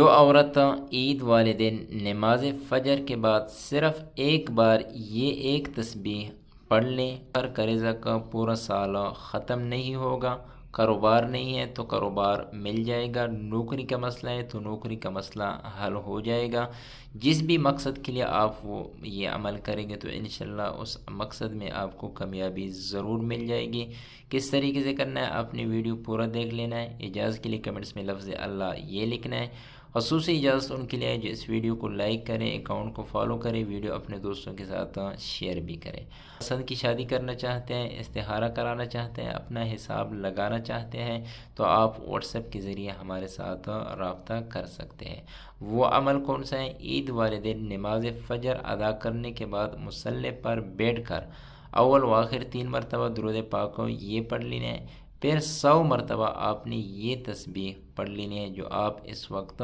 जो औरत ईद वाले दिन नमाज फ़जर के बाद सिर्फ़ एक बार ये एक तस्बीह पढ़ लें, पर कर्ज़ा का पूरा साल ख़त्म नहीं होगा। कारोबार नहीं है तो कारोबार मिल जाएगा, नौकरी का मसला है तो नौकरी का मसला हल हो जाएगा। जिस भी मकसद के लिए आप वो ये अमल करेंगे तो इंशाल्लाह उस मकसद में आपको कामयाबी ज़रूर मिल जाएगी। किस तरीके से करना है, आपने वीडियो पूरा देख लेना है। इजाज़त के लिए कमेंट्स में लफ्ज़ अल्लाह ये लिखना है। ख़ुसूसी इजाज़त उनके लिए है जो इस वीडियो को लाइक करें, अकाउंट को फॉलो करें, वीडियो अपने दोस्तों के साथ शेयर भी करें। पसंद की शादी करना चाहते हैं, इस्तिहारा कराना चाहते हैं, अपना हिसाब लगाना चाहते हैं तो आप व्हाट्सएप के ज़रिए हमारे साथ रब्ता कर सकते हैं। वो अमल कौन सा है? ईद वाले दिन नमाज फ़जर अदा करने के बाद मुसल्ले पर बैठ कर अव्वल व आखिर 3 मरतबा दुरूद पाक को ये पढ़ लेना है। फिर 100 मरतबा आपने ये तस्बीह पढ़ लेनी है जो आप इस वक्त